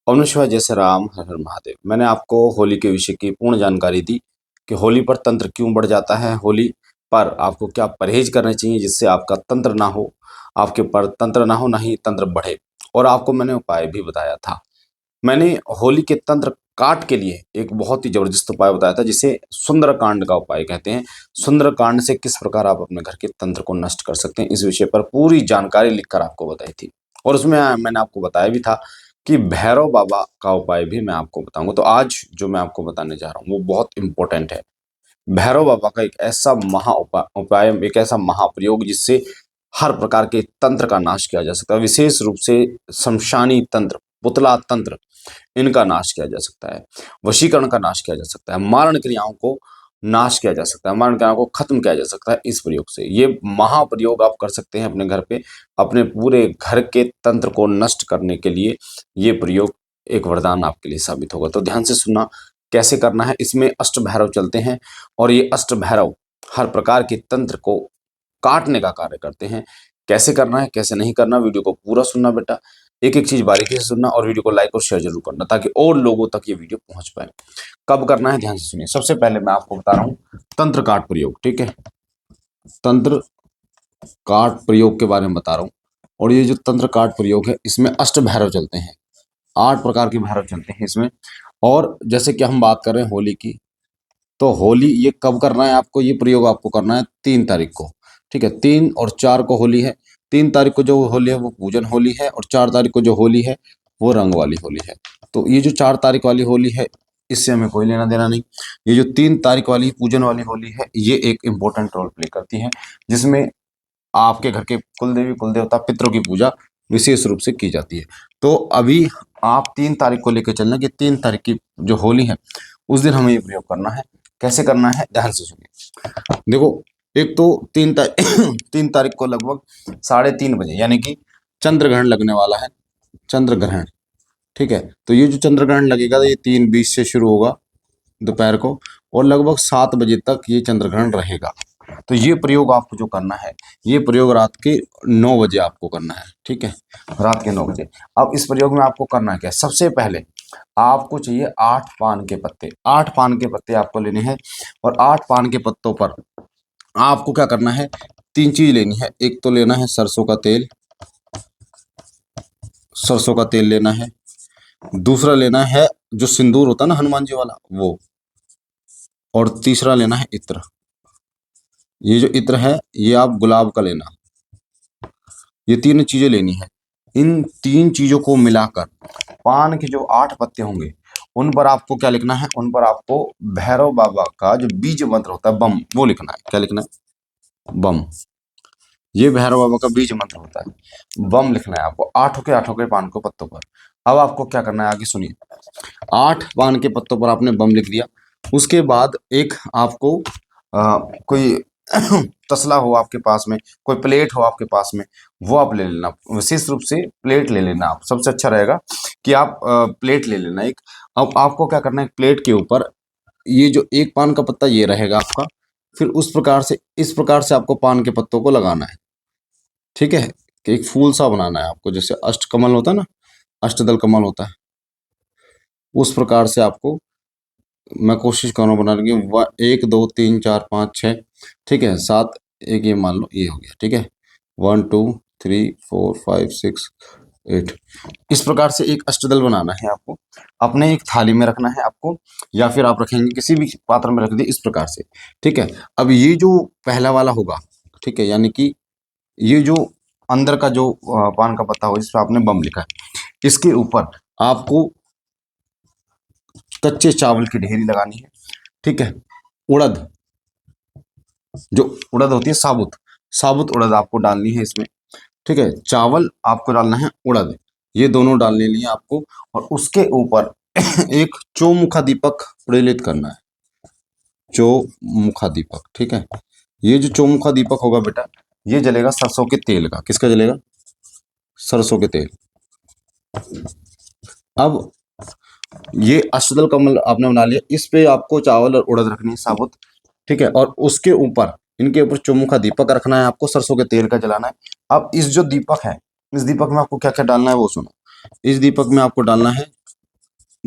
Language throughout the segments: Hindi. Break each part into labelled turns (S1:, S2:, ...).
S1: ओम नमः शिवाय, जय श्री राम, हर हर महादेव। मैंने आपको होली के विषय की पूर्ण जानकारी दी कि होली पर तंत्र क्यों बढ़ जाता है, होली पर आपको क्या परहेज करने चाहिए जिससे आपका तंत्र ना हो, आपके पर तंत्र ना हो, ना ही तंत्र बढ़े। और आपको मैंने उपाय भी बताया था। मैंने होली के तंत्र काट के लिए एक बहुत ही जबरदस्त उपाय बताया था जिसे सुंदरकांड का उपाय कहते हैं। सुंदरकांड से किस प्रकार आप अपने घर के तंत्र को नष्ट कर सकते हैं, इस विषय पर पूरी जानकारी लिखकर आपको बताई थी। और उसमें मैंने आपको बताया भी था कि भैरव बाबा का उपाय भी मैं आपको बताऊंगा। तो आज जो मैं आपको बताने जा रहा हूँ वो बहुत इंपॉर्टेंट है। भैरव बाबा का एक ऐसा उपाय, एक ऐसा महाप्रयोग जिससे हर प्रकार के तंत्र का नाश किया जा सकता है। विशेष रूप से शमशानी तंत्र, पुतला तंत्र, इनका नाश किया जा सकता है। वशीकरण का नाश किया जा सकता है। मारण क्रियाओं को नाश किया जा सकता है। मारण क्रियाओं को खत्म किया जा सकता है इस प्रयोग से। ये महाप्रयोग आप कर सकते हैं अपने घर पे, अपने पूरे घर के तंत्र को नष्ट करने के लिए। ये प्रयोग एक वरदान आपके लिए साबित होगा। तो ध्यान से सुनना कैसे करना है। इसमें अष्ट भैरव चलते हैं और ये अष्ट भैरव हर प्रकार के तंत्र को काटने का कार्य करते हैं। कैसे करना है, कैसे नहीं करना, वीडियो को पूरा सुनना बेटा। एक एक चीज बारीकी से सुनना और वीडियो को लाइक और शेयर जरूर करना ताकि और लोगों तक ये वीडियो पहुंच पाए। कब करना है, ध्यान से सुनिए। सबसे पहले मैं आपको बता रहा हूँ तंत्र काट प्रयोग, ठीक है। तंत्र काट प्रयोग के बारे में बता रहा हूँ। और ये जो तंत्र काट प्रयोग है इसमें अष्ट भैरव चलते हैं। 8 प्रकार के भैरव चलते हैं इसमें। और जैसे कि हम बात कर रहे हैं होली की, तो होली ये कब करना है आपको, ये प्रयोग आपको करना है 3 तारीख को, ठीक है। 3 और 4 को होली है। 3 तारीख को जो होली है वो पूजन होली है और 4 तारीख को जो होली है वो रंग वाली होली है। तो ये जो 4 तारीख वाली होली है इससे हमें कोई लेना देना नहीं। ये जो 3 तारीख वाली पूजन वाली होली है ये एक इम्पोर्टेंट रोल प्ले करती है, जिसमें आपके घर के कुल देवी कुल देवता पितरों की पूजा विशेष रूप से की जाती है। तो अभी आप 3 तारीख को लेकर चलना कि 3 तारीख की जो होली है उस दिन हमें ये प्रयोग करना है। कैसे करना है, ध्यान से सुनिए। देखो, एक तो 3 तारीख को लगभग 3:30 बजे यानी कि चंद्र ग्रहण लगने वाला है। चंद्र ग्रहण, ठीक है। तो ये जो चंद्र ग्रहण लगेगा ये 3:20 से शुरू होगा दोपहर को और लगभग 7 बजे तक ये चंद्र ग्रहण रहेगा। तो ये प्रयोग आपको जो करना है, ये प्रयोग रात के 9 बजे आपको करना है, ठीक है। रात के 9 बजे। अब इस प्रयोग में आपको करना क्या है, सबसे पहले आपको चाहिए 8 पान के पत्ते। 8 पान के पत्ते आपको लेने हैं और 8 पान के पत्तों पर आपको क्या करना है, 3 चीज लेनी है। एक तो लेना है सरसों का तेल, सरसों का तेल लेना है। दूसरा लेना है जो सिंदूर होता है ना हनुमान जी वाला वो। और तीसरा लेना है इत्र। ये जो इत्र है ये आप गुलाब का लेना। ये 3 चीजें लेनी है। इन 3 चीजों को मिलाकर पान के जो 8 पत्ते होंगे उन पर आपको क्या लिखना है, उन पर आपको भैरव बाबा का जो बीज मंत्र होता है बम, वो लिखना है। क्या लिखना है, बम। ये भैरव बाबा का बीज मंत्र होता है, बम लिखना है आपको 8 के पान के पत्तों पर। अब आपको क्या करना है, आगे सुनिए। 8 पान के पत्तों पर आपने बम लिख दिया। उसके बाद एक आपको कोई तसला हो आपके पास में, कोई प्लेट हो आपके पास में, वो आप ले लेना। विशेष रूप से प्लेट ले लेना आप, सबसे अच्छा रहेगा कि आप प्लेट ले लेना एक। अब आपको क्या करना है, प्लेट के ऊपर ये जो एक पान का पत्ता ये रहेगा आपका। फिर उस प्रकार से, इस प्रकार से आपको पान के पत्तों को लगाना है, ठीक है। कि एक फूल सा बनाना है आपको, जैसे अष्टकमल होता है ना, अष्टदल कमल होता है, उस प्रकार से आपको मैं कोशिश कर रहा हूँ बनाने की। 1 2 3 4 5 6, ठीक है, 7, एक ये मान लो ये हो गया, ठीक है। 1 2 3 4 5 6 8, इस प्रकार से एक अष्टदल बनाना है आपको। अपने एक थाली में रखना है आपको, या फिर आप रखेंगे किसी भी पात्र में रख दिए इस प्रकार से, ठीक है। अब ये जो पहला वाला होगा, ठीक है, यानी कि ये जो अंदर का जो पान का पत्ता होगा जिस पर आपने बम लिखा है, इसके ऊपर आपको कच्चे चावल की ढेरी लगानी है, ठीक है। उड़द, जो उड़द होती है साबुत, साबुत उड़द आपको डालनी है इसमें, ठीक है। चावल आपको डालना है, उड़द, ये दोनों डालने लिए आपको। और उसके ऊपर एक चौमुखा दीपक प्रज्वलित करना है, चौमुखा दीपक, ठीक है। ये जो चौमुखा दीपक होगा बेटा, ये जलेगा सरसों के तेल का। किसका जलेगा, सरसों के तेल। अब ये अष्टदल कमल आपने बना लिया, इस पे आपको चावल और उड़द रखनी है साबुत, ठीक है। और उसके ऊपर, इनके ऊपर चौमुखा दीपक रखना है आपको, सरसों के तेल का जलाना है। अब इस जो दीपक है, इस दीपक में आपको क्या क्या डालना है वो सुनो। इस दीपक में आपको डालना है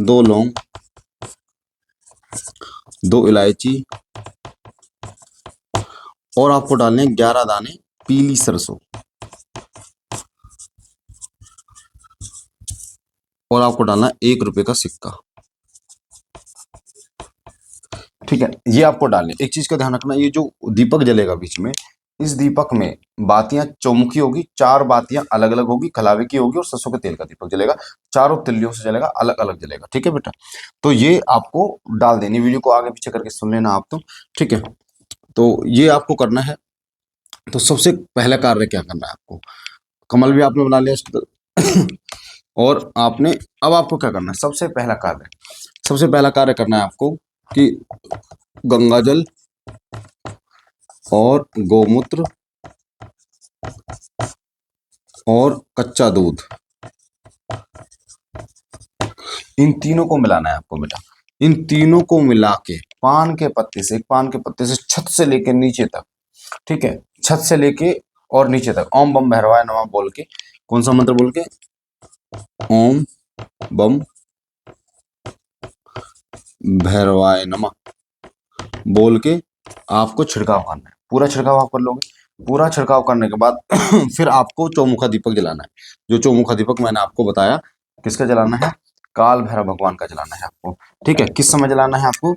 S1: 2 लौंग, 2 इलायची और आपको डालने 11 दाने पीली सरसों और आपको डालना 1 रुपए का सिक्का। ठीक है, ये आपको डालने। एक चीज का ध्यान रखना, ये जो दीपक जलेगा बीच में, इस दीपक में बातियां चौमुखी होगी, 4 बातियां अलग अलग होगी, कलावे की होगी और सरसों के तेल का दीपक जलेगा, चारों तिल्लियों से जलेगा, अलग अलग जलेगा। ठीक है बेटा, तो ये आपको डाल देनी। वीडियो को आगे पीछे करके सुन लेना आप तो। ठीक है, तो ये आपको करना है। तो सबसे पहला कार्य क्या करना है आपको, कमल भी आपने बना लिया और आपने, अब आपको क्या करना है, सबसे पहला कार्य करना है आपको कि गंगाजल और गोमूत्र और कच्चा दूध, इन तीनों को मिलाना है आपको बेटा। इन तीनों को मिला के पान के पत्ते से, एक पान के पत्ते से छत से लेके नीचे तक, ठीक है, छत से लेके और नीचे तक ओम बम भैरवाय नमः बोल के, कौन सा मंत्र बोल के, ओम बम भैरवाय नमः बोल के आपको छिड़काव करना है। पूरा छिड़काव आप कर लोगे। पूरा छिड़काव करने के बाद फिर आपको चौमुखा दीपक जलाना है। जो चौमुखा दीपक मैंने आपको बताया, किसका जलाना है, काल भैरव भगवान का जलाना है आपको। ठीक है, किस समय जलाना है आपको,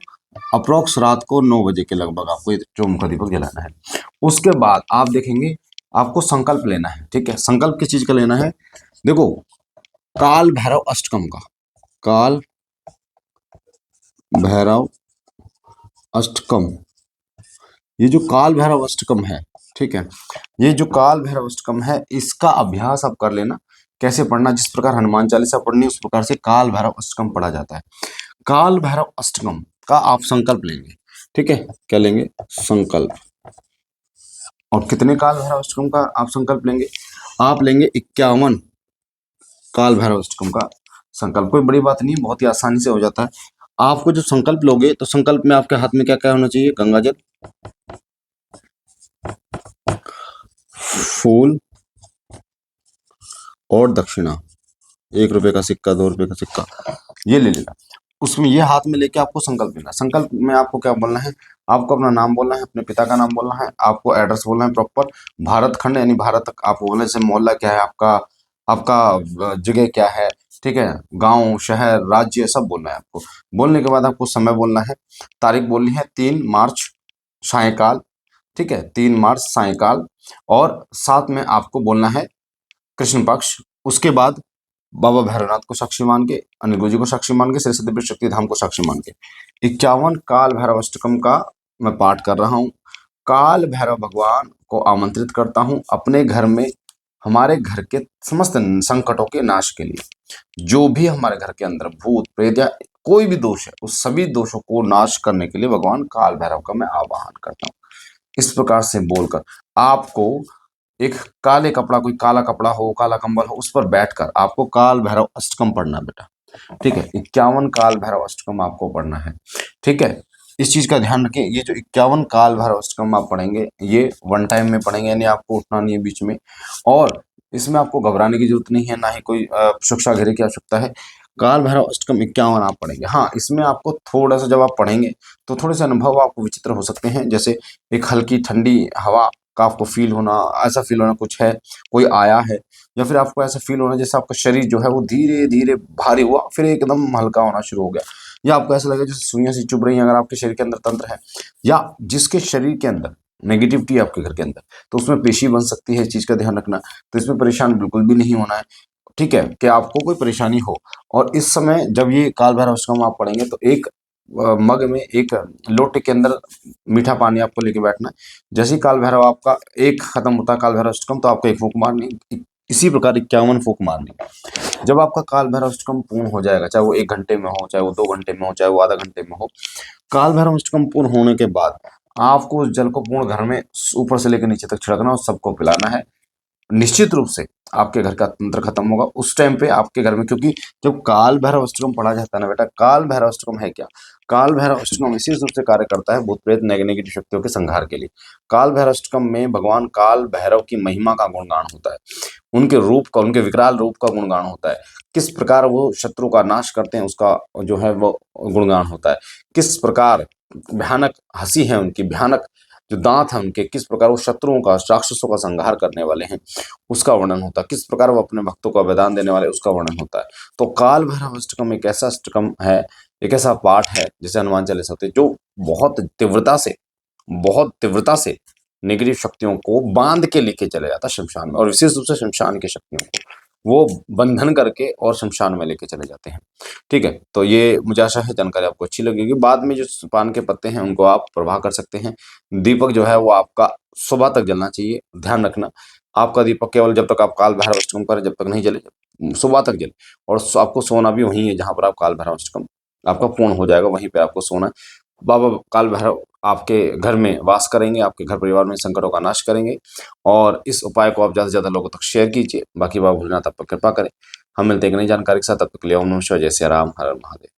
S1: अप्रोक्स रात को 9 बजे के लगभग आपको ये चौमुखा दीपक जलाना है। उसके बाद आप देखेंगे, आपको संकल्प लेना है। ठीक है, संकल्प किस चीज का लेना है, देखो, काल भैरव अष्टकम का, काल भैरव अष्टकम, ये जो काल भैरव अष्टकम है, ठीक है, ये जो काल भैरव अष्टकम है, इसका अभ्यास आप कर लेना। कैसे पढ़ना, जिस प्रकार हनुमान चालीसा पढ़नी उस प्रकार से काल भैरव अष्टकम पढ़ा जाता है। काल भैरव अष्टकम का आप संकल्प लेंगे। ठीक है, क्या लेंगे, संकल्प। और कितने काल भैरव अष्टकम का आप संकल्प लेंगे, आप लेंगे 51 काल भैरव अष्टकम का संकल्प। कोई बड़ी बात नहीं, बहुत ही आसानी से हो जाता है। आपको जो संकल्प लोगे, तो संकल्प में आपके हाथ में क्या क्या होना चाहिए, गंगाजल, फूल और दक्षिणा, 1 रुपए का सिक्का, 2 रुपए का सिक्का, ये ले लेना। उसमें ये हाथ में लेके आपको संकल्प लेना। संकल्प में आपको क्या बोलना है, आपको अपना नाम बोलना है, अपने पिता का नाम बोलना है, आपको एड्रेस बोलना है प्रॉपर, भारत खंड यानी भारत आपको बोलना है, जैसे मोहल्ला क्या है आपका, आपका जगह क्या है, ठीक है, गांव, शहर, राज्य, सब बोलना है आपको। बोलने के बाद आपको समय बोलना है, तारीख बोलनी है 3 मार्च सायकाल, ठीक है, 3 मार्च सायकाल, और साथ में आपको बोलना है कृष्ण पक्ष। उसके बाद बाबा भैरवनाथ को साक्षी मान के, अनिल गुरु जी को साक्षी मान के, श्री सिद्धेश्वर शक्ति धाम को साक्षी मान के 51 काल भैरव अष्टकम का मैं पाठ कर रहा हूँ। काल भैरव भगवान को आमंत्रित करता हूँ अपने घर में, हमारे घर के समस्त संकटों के नाश के लिए। जो भी हमारे घर के अंदर भूत प्रेत या कोई भी दोष है, उस सभी दोषों को नाश करने के लिए भगवान काल भैरव का मैं आवाहन करता हूँ। इस प्रकार से बोलकर आपको एक काले कपड़ा, कोई काला कपड़ा हो, काला कंबल हो, उस पर बैठकर आपको काल भैरव अष्टकम पढ़ना बेटा। ठीक है, 51 काल भैरव अष्टकम आपको पढ़ना है। ठीक है, इस चीज का ध्यान रखें, ये जो 51 काल भैरव अष्टकम आप पढ़ेंगे, ये वन टाइम में पढ़ेंगे, यानी आपको उठना नहीं है बीच में, और इसमें आपको घबराने की जरूरत नहीं है, ना ही कोई सुरक्षा घेरे की आवश्यकता है। काल भैरव अष्टकम 51 आप पढ़ेंगे। हाँ, इसमें आपको थोड़ा सा, जब आप पढ़ेंगे तो थोड़े से अनुभव आपको विचित्र हो सकते हैं, जैसे एक हल्की ठंडी हवा का आपको फील होना, ऐसा फील होना कुछ है, कोई आया है, या फिर आपको ऐसा फील होना जैसे आपका शरीर जो है वो धीरे धीरे भारी हुआ, फिर एकदम हल्का होना शुरू हो गया, या आपको ऐसा लगे जैसे सुइयां सी चुभ रही हैं अगर आपके शरीर के अंदर तंत्र है, या जिसके शरीर के अंदर नेगेटिविटी है आपके घर के अंदर, तो उसमें पेशी बन सकती है। इस चीज का ध्यान रखना। तो इसमें परेशान बिल्कुल भी नहीं होना है। ठीक है, कि आपको कोई परेशानी हो। और इस समय जब ये काल भैरव अष्टकम आप पढ़ेंगे, तो एक मग में, एक लोटे के अंदर मीठा पानी आपको लेके बैठना है। जैसे ही काल भैरव आपका एक खत्म होता है, काल भैरव अष्टकम, तो आपको एक फूंक मारनी, इसी प्रकार 51 फूंक मारनी। जब आपका काल भैरव अष्टकम पूर्ण हो जाएगा, चाहे वो 1 घंटे में हो, चाहे वो 2 घंटे में हो, चाहे वो आधा घंटे में हो, काल भैरव अष्टकम पूर्ण होने के बाद आपको उस जल को पूर्ण घर में ऊपर से लेकर नीचे तक छिड़कना और सबको पिलाना है। निश्चित रूप से आपके घर का तंत्र खत्म होगा उस टाइम पे आपके घर में, क्योंकि जब काल भैरव अष्टकम पढ़ा जाता है ना बेटा, काल भैरव अष्टकम है क्या, काल भैरव अष्टकम विशेष रूप से कार्य करता है भूत प्रेत नेगेटिव शक्तियों के संहार के लिए। काल भैरव अष्टकम में भगवान काल भैरव की महिमा का गुणगान होता है, उनके रूप का, उनके विकराल रूप का गुणगान होता है। किस प्रकार वो शत्रु का नाश करते हैं उसका जो है वो गुणगान होता है। किस प्रकार भयानक हँसी है उनकी, भयानक जो दाँत हैं उनके, किस प्रकार वो शत्रुओं का, राक्षसों का संहार करने वाले हैं, उसका वर्णन होता है। किस प्रकार वो अपने भक्तों को वरदान देने वाले, उसका वर्णन होता है। तो काल भैरव अष्टकम एक ऐसा अष्टकम है, एक ऐसा पाठ है जिसे हनुमान चालीसा होते हैं, जो बहुत तीव्रता से नेगेटिव शक्तियों को बांध के लेके चले जाता है शमशान में, और विशेष रूप से शमशान की शक्तियों को वो बंधन करके और शमशान में लेके चले जाते हैं। ठीक है, तो ये मुझे आशा है जानकारी आपको अच्छी लगेगी। बाद में जो पान के पत्ते हैं उनको आप प्रवाह कर सकते हैं। दीपक जो है वो आपका सुबह तक जलना चाहिए, ध्यान रखना। आपका दीपक केवल जब तक आप काल भैरव अष्टकम करें जब तक नहीं जले, सुबह तक जले। और आपको सोना भी वहीं है जहाँ पर आप काल भैरव अष्टकम आपका पूर्ण हो जाएगा, वहीं पे आपको सोना है। बाबा काल भैरव आपके घर में वास करेंगे, आपके घर परिवार में संकटों का नाश करेंगे, और इस उपाय को आप ज़्यादा से ज़्यादा लोगों तक शेयर कीजिए। बाकी बाबा भोलेनाथ आप पर कृपा करें। हम मिलते हैं एक नई जानकारी के साथ, तब तक के लिए ओम नमः शिवाय, जय सिया राम, हर हर महादेव।